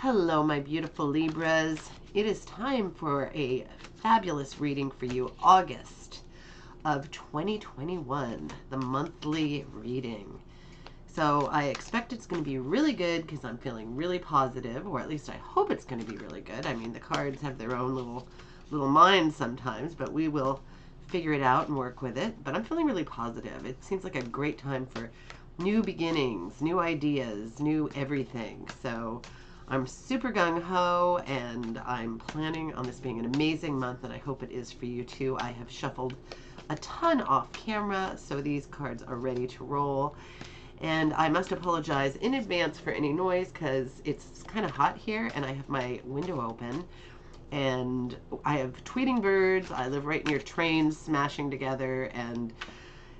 Hello, my beautiful Libras. It is time for a fabulous reading for you, August of 2021, the monthly reading. So I expect it's going to be really good because I'm feeling really positive, or at least I hope it's going to be really good. I mean, the cards have their own little minds sometimes, but we will figure it out and work with it. But I'm feeling really positive. It seems like a great time for new beginnings, new ideas, new everything. So I'm super gung-ho, and I'm planning on this being an amazing month, and I hope it is for you too. I have shuffled a ton off camera, so these cards are ready to roll. And I must apologize in advance for any noise because it's kind of hot here, and I have my window open, and I have tweeting birds. I live right near trains smashing together, and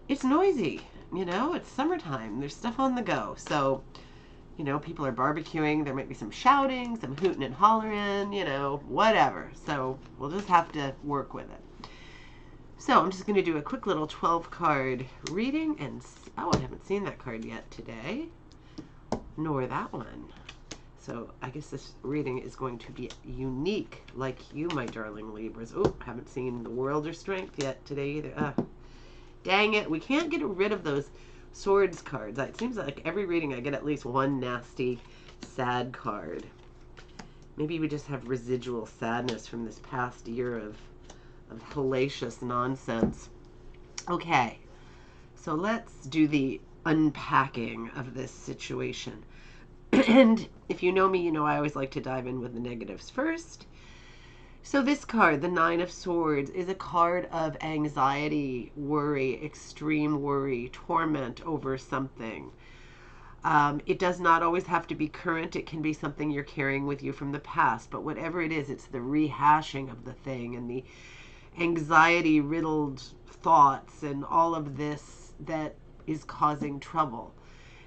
it's noisy. It's summertime. There's stuff on the go. So people are barbecuing. There might be some shouting, some hooting and hollering, whatever. So we'll just have to work with it. So I'm just going to do a quick little 12-card reading. And, I haven't seen that card yet today, nor that one. So I guess this reading is going to be unique, like you, my darling Libras. Oh, haven't seen the World or Strength yet today either. Dang it. We can't get rid of those Swords cards. It seems like every reading I get at least one nasty, sad card. Maybe we just have residual sadness from this past year of hellacious nonsense. Okay, so let's do the unpacking of this situation. And if you know me, you know I always like to dive in with the negatives first. So this card, the Nine of Swords, is a card of anxiety, worry, extreme worry, torment over something. It does not always have to be current. It can be something you're carrying with you from the past. But whatever it is, it's the rehashing of the thing and the anxiety-riddled thoughts and all of this that is causing trouble.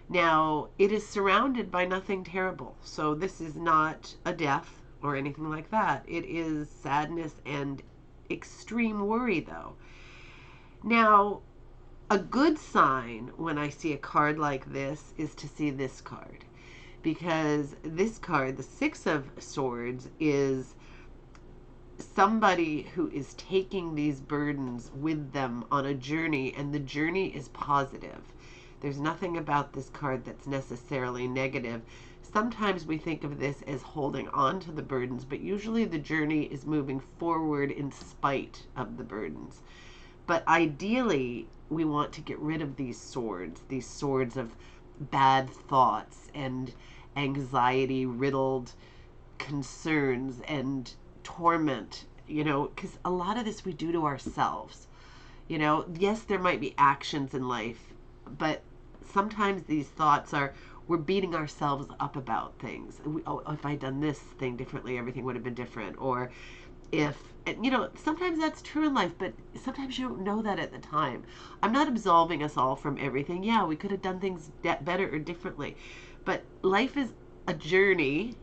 Now, it is surrounded by nothing terrible. So this is not a death or anything like that. It is sadness and extreme worry, though. Now, a good sign when I see a card like this is to see this card, because this card, the Six of Swords, is somebody who is taking these burdens with them on a journey, and the journey is positive. There's nothing about this card that's necessarily negative. Sometimes we think of this as holding on to the burdens, but usually the journey is moving forward in spite of the burdens. But ideally, we want to get rid of these swords of bad thoughts and anxiety-riddled concerns and torment, because a lot of this we do to ourselves. Yes, there might be actions in life, but sometimes these thoughts are, we're beating ourselves up about things. If I'd done this thing differently, everything would have been different. Or sometimes that's true in life, but sometimes you don't know that at the time. I'm not absolving us all from everything. Yeah, we could have done things better or differently. But life is a journey,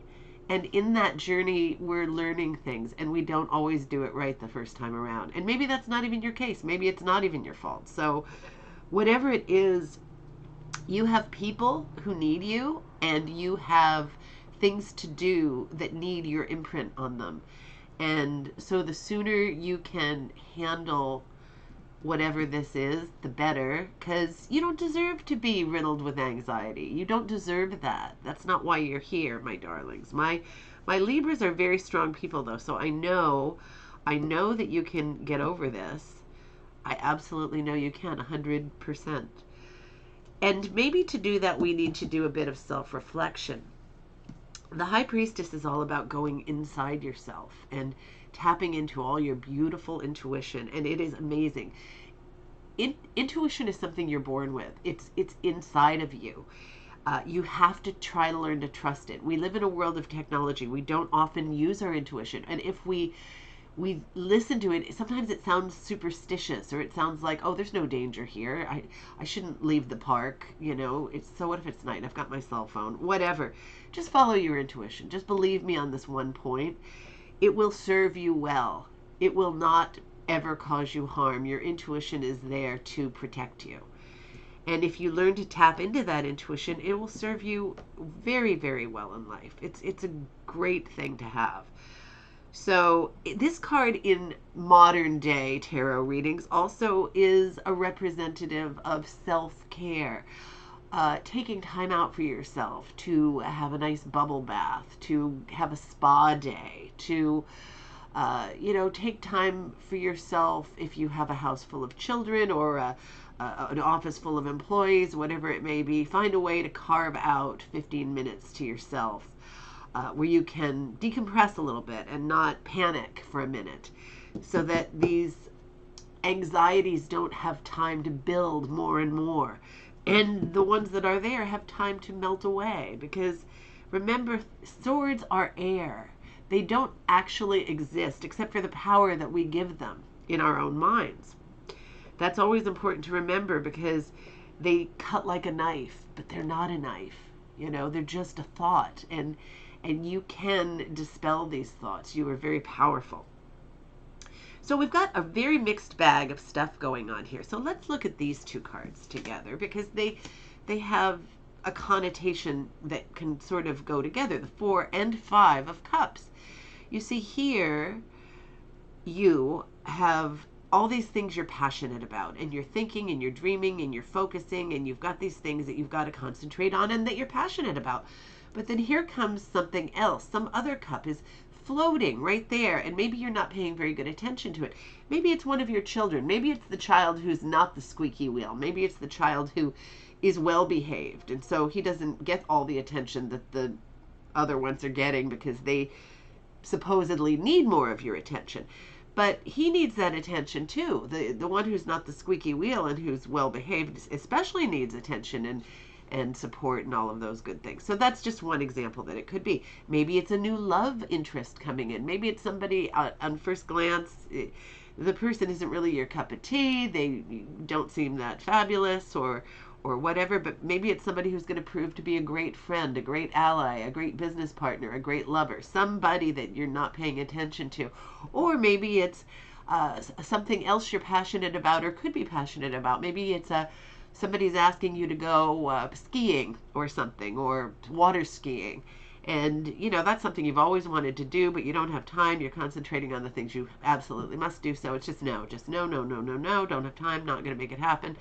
and in that journey, we're learning things, and we don't always do it right the first time around. And maybe that's not even your case. Maybe it's not even your fault. So whatever it is, you have people who need you, and you have things to do that need your imprint on them. And so the sooner you can handle whatever this is, the better, because you don't deserve to be riddled with anxiety. You don't deserve that. That's not why you're here, my darlings. My Libras are very strong people, though, so I know that you can get over this. I absolutely know you can, 100%. And maybe to do that, we need to do a bit of self-reflection. The High Priestess is all about going inside yourself and tapping into all your beautiful intuition, and it is amazing. Intuition is something you're born with. It's inside of you. You have to try to learn to trust it. We live in a world of technology. We don't often use our intuition, and if we listen to it, sometimes it sounds superstitious, or it sounds like, oh, there's no danger here. I shouldn't leave the park. So what if it's night? I've got my cell phone. Whatever. Just follow your intuition. Just believe me on this one point. It will serve you well. It will not ever cause you harm. Your intuition is there to protect you. And if you learn to tap into that intuition, it will serve you very, very well in life. It's a great thing to have. So this card in modern day tarot readings also is a representative of self-care. Taking time out for yourself, to have a nice bubble bath, to have a spa day, to take time for yourself if you have a house full of children or an office full of employees, whatever it may be. Find a way to carve out 15 minutes to yourself where you can decompress a little bit and not panic for a minute, so that these anxieties don't have time to build more and more. And the ones that are there have time to melt away. Because remember, swords are air. They don't actually exist except for the power that we give them in our own minds. That's always important to remember, because they cut like a knife, but they're not a knife. They're just a thought. And you can dispel these thoughts. You are very powerful. So we've got a very mixed bag of stuff going on here. So let's look at these two cards together, because they have a connotation that can sort of go together, the 4 and 5 of Cups. You see here, you have all these things you're passionate about, and you're thinking, and you're dreaming, and you're focusing, and you've got these things that you've got to concentrate on and that you're passionate about. But then here comes something else. Some other cup is floating right there, and maybe you're not paying very good attention to it. Maybe it's one of your children. Maybe it's the child who's not the squeaky wheel. Maybe it's the child who is well behaved, and so he doesn't get all the attention that the other ones are getting, because they supposedly need more of your attention. But he needs that attention too. The one who's not the squeaky wheel and who's well behaved especially needs attention and support and all of those good things. So that's just one example that it could be. Maybe it's a new love interest coming in. Maybe it's somebody on first glance, the person isn't really your cup of tea. They don't seem that fabulous or whatever, but maybe it's somebody who's going to prove to be a great friend, a great ally, a great business partner, a great lover, somebody that you're not paying attention to. Or maybe it's something else you're passionate about or could be passionate about. Maybe it's somebody's asking you to go skiing or something, or water skiing. And, that's something you've always wanted to do, but you don't have time. You're concentrating on the things you absolutely must do. So it's just no, don't have time, not going to make it happen.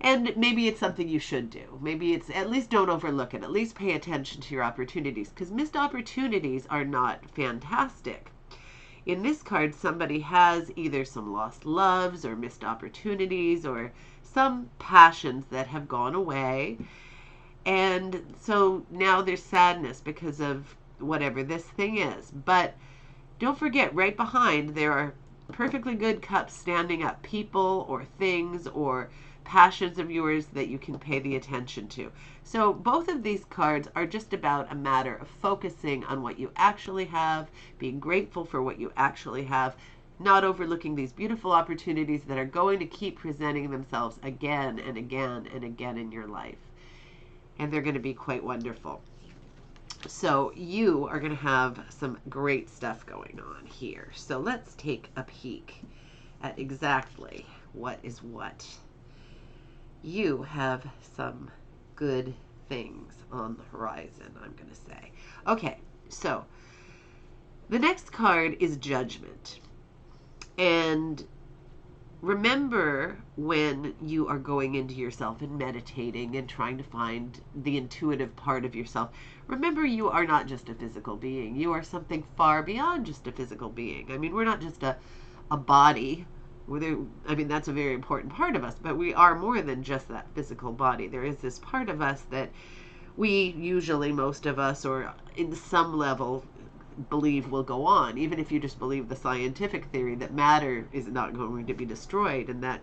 And maybe it's something you should do. Maybe it's, at least don't overlook it. At least pay attention to your opportunities, because missed opportunities are not fantastic. In this card, somebody has either some lost loves or missed opportunities or some passions that have gone away. And so now there's sadness because of whatever this thing is. But don't forget, right behind, there are perfectly good cups standing up, people or things or passions of yours that you can pay the attention to. So both of these cards are just about a matter of focusing on what you actually have, being grateful for what you actually have, not overlooking these beautiful opportunities that are going to keep presenting themselves again and again and again in your life. And they're going to be quite wonderful. So you are going to have some great stuff going on here. So let's take a peek at exactly what is what. You have some good things on the horizon, I'm going to say. Okay, so the next card is Judgment. And remember, when you are going into yourself and meditating and trying to find the intuitive part of yourself, remember, you are not just a physical being. You are something far beyond just a physical being. I mean, we're not just a body. I mean, that's a very important part of us, but we are more than just that physical body. There is this part of us that we usually, most of us, or in some level, believe will go on, even if you just believe the scientific theory that matter is not going to be destroyed and that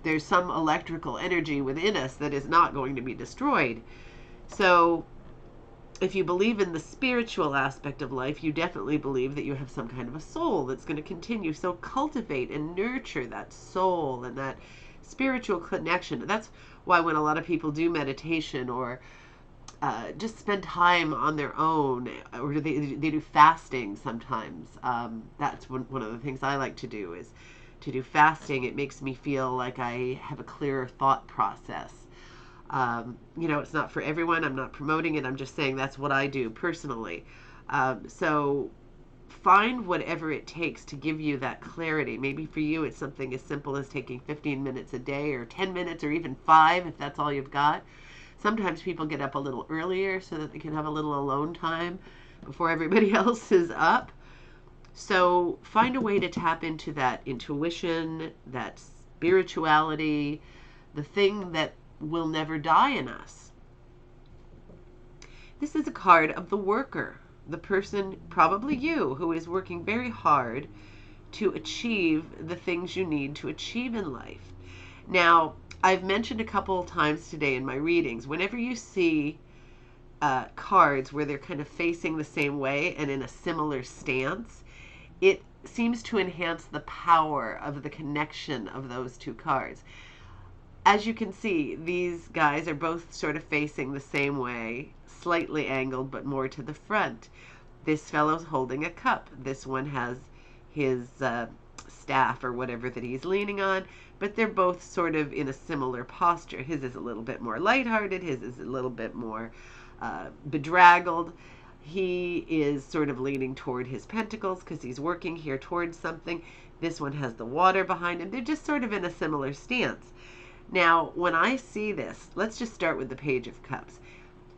there's some electrical energy within us that is not going to be destroyed. So if you believe in the spiritual aspect of life, you definitely believe that you have some kind of a soul that's going to continue. So cultivate and nurture that soul and that spiritual connection. That's why when a lot of people do meditation or just spend time on their own, or they do fasting sometimes. That's one of the things I like to do, is to do fasting. It makes me feel like I have a clearer thought process. It's not for everyone. I'm not promoting it. I'm just saying that's what I do personally. So find whatever it takes to give you that clarity. Maybe for you, it's something as simple as taking 15 minutes a day, or 10 minutes, or even 5 if that's all you've got. Sometimes people get up a little earlier so that they can have a little alone time before everybody else is up. So find a way to tap into that intuition, that spirituality, the thing that will never die in us. This is a card of the worker, the person, probably you, who is working very hard to achieve the things you need to achieve in life. Now, I've mentioned a couple of times today in my readings, whenever you see cards where they're kind of facing the same way and in a similar stance, it seems to enhance the power of the connection of those two cards. As you can see, these guys are both sort of facing the same way, slightly angled, but more to the front. This fellow's holding a cup. This one has his staff or whatever that he's leaning on, but they're both sort of in a similar posture. His is a little bit more lighthearted. His is a little bit more bedraggled. He is sort of leaning toward his pentacles because he's working here towards something. This one has the water behind him. They're just sort of in a similar stance. Now, when I see this, let's just start with the Page of Cups.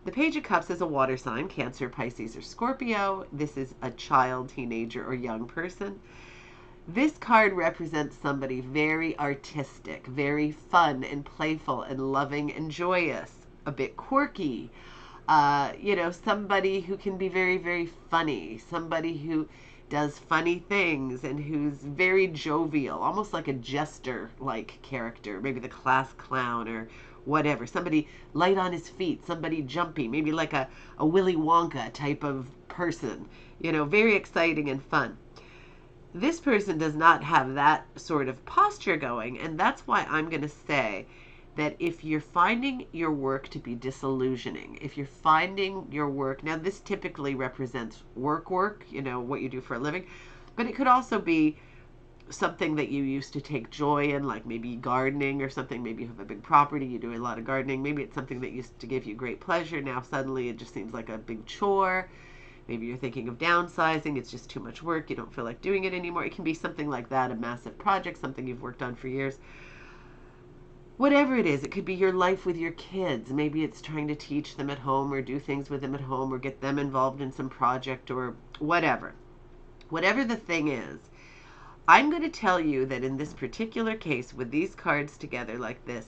The Page of Cups is a water sign, Cancer, Pisces, or Scorpio. This is a child, teenager, or young person. This card represents somebody very artistic, very fun and playful and loving and joyous, a bit quirky. Somebody who can be very, very funny, somebody who does funny things and who's very jovial, almost like a jester-like character, maybe the class clown or whatever. Somebody light on his feet, somebody jumpy, maybe like a Willy Wonka type of person, very exciting and fun. This person does not have that sort of posture going, and that's why I'm going to say that if you're finding your work to be disillusioning, if you're finding your work, now this typically represents work, what you do for a living, but it could also be something that you used to take joy in, like maybe gardening or something. Maybe you have a big property, you do a lot of gardening. Maybe it's something that used to give you great pleasure. Now suddenly it just seems like a big chore. Maybe you're thinking of downsizing. It's just too much work. You don't feel like doing it anymore. It can be something like that, a massive project, something you've worked on for years. Whatever it is, it could be your life with your kids. Maybe it's trying to teach them at home or do things with them at home or get them involved in some project or whatever. Whatever the thing is, I'm going to tell you that in this particular case, with these cards together like this,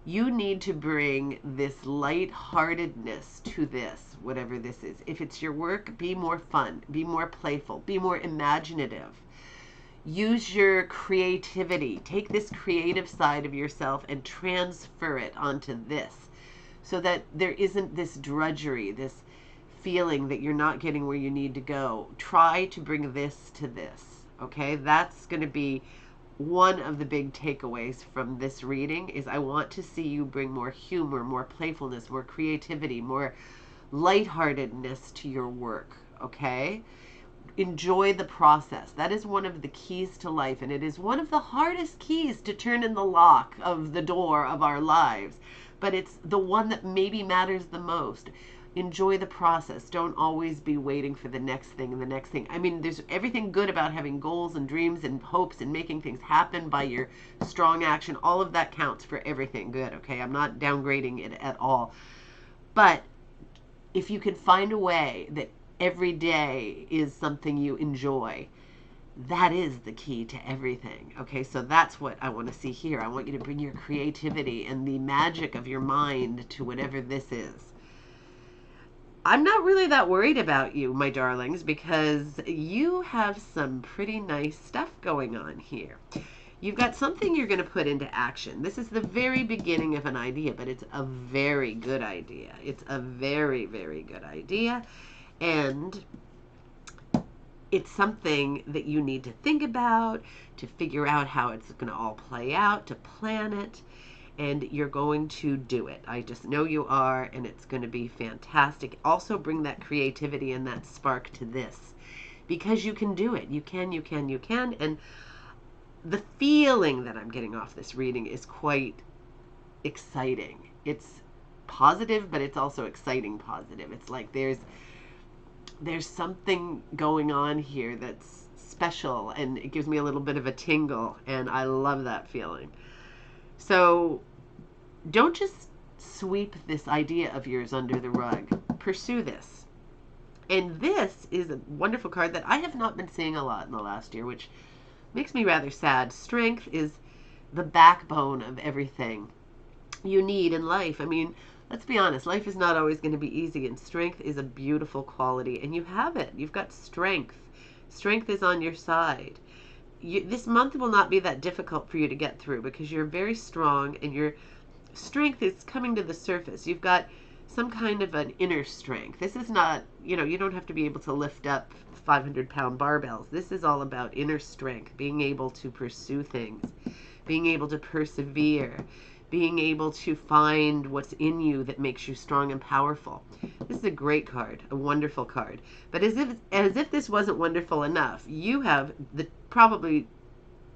you need to bring this lightheartedness to this, whatever this is. If it's your work, be more fun, be more playful, be more imaginative. Use your creativity. Take this creative side of yourself and transfer it onto this so that there isn't this drudgery, this feeling that you're not getting where you need to go. Try to bring this to this, okay? That's going to be one of the big takeaways from this reading is I want to see you bring more humor, more playfulness, more creativity, more lightheartedness to your work, okay? Enjoy the process. That is one of the keys to life, and it is one of the hardest keys to turn in the lock of the door of our lives, but it's the one that maybe matters the most. Enjoy the process. Don't always be waiting for the next thing and the next thing. I mean, there's everything good about having goals and dreams and hopes and making things happen by your strong action. All of that counts for everything good, okay? I'm not downgrading it at all. But if you can find a way that every day is something you enjoy, that is the key to everything. Okay, so that's what I want to see here. I want you to bring your creativity and the magic of your mind to whatever this is. I'm not really that worried about you, my darlings, because you have some pretty nice stuff going on here. You've got something you're going to put into action. This is the very beginning of an idea, but it's a very good idea. It's a very, very good idea. And it's something that you need to think about, to figure out how it's going to all play out, to plan it, and you're going to do it. I just know you are, and it's going to be fantastic. Also bring that creativity and that spark to this, because you can do it. You can, and the feeling that I'm getting off this reading is quite exciting. It's positive, but it's also exciting positive. It's like there's something going on here that's special, and it gives me a little bit of a tingle, and I love that feeling. So don't just sweep this idea of yours under the rug. Pursue this. And this is a wonderful card that I have not been seeing a lot in the last year, which makes me rather sad. Strength is the backbone of everything you need in life. I mean, let's be honest, life is not always going to be easy, and strength is a beautiful quality, and you have it. You've got strength. Strength is on your side. This month will not be that difficult for you to get through because you're very strong, and your strength is coming to the surface. You've got some kind of an inner strength. This is not, you don't have to be able to lift up 500-pound barbells. This is all about inner strength, being able to pursue things, being able to persevere, being able to find what's in you that makes you strong and powerful. This is a great card, a wonderful card. But as if this wasn't wonderful enough, you have the probably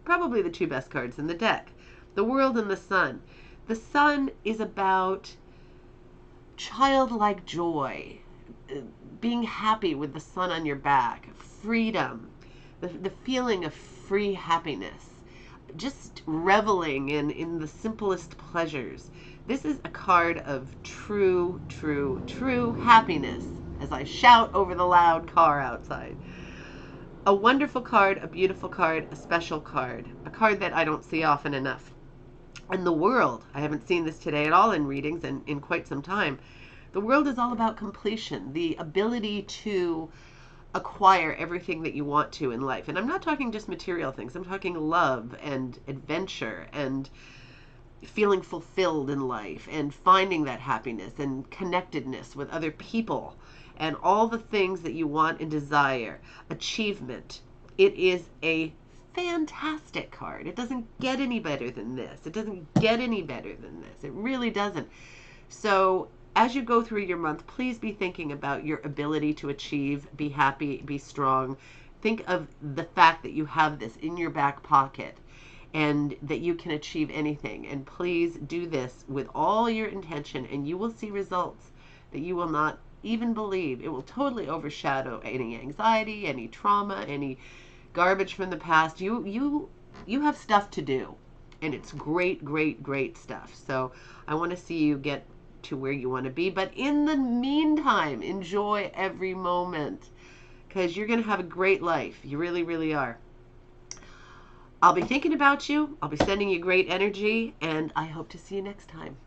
the two best cards in the deck, the World and the Sun. The Sun is about childlike joy, being happy with the sun on your back, freedom, the feeling of free happiness, just reveling in the simplest pleasures. This is a card of true happiness, as I shout over the loud car outside. A wonderful card, a beautiful card, a special card, a card that I don't see often enough. And the World, I haven't seen this today at all in readings and in quite some time. The World is all about completion, the ability to acquire everything that you want to in life. And I'm not talking just material things. I'm talking love and adventure and feeling fulfilled in life and finding that happiness and connectedness with other people and all the things that you want and desire. Achievement. It is a fantastic card. It doesn't get any better than this. It doesn't get any better than this. It really doesn't. So as you go through your month, please be thinking about your ability to achieve, be happy, be strong. Think of the fact that you have this in your back pocket and that you can achieve anything. And please do this with all your intention, and you will see results that you will not even believe. It will totally overshadow any anxiety, any trauma, any garbage from the past. You have stuff to do, and it's great stuff. So I want to see you get to where you want to be, but in the meantime, enjoy every moment, because you're going to have a great life. You really are. I'll be thinking about you. I'll be sending you great energy, and I hope to see you next time.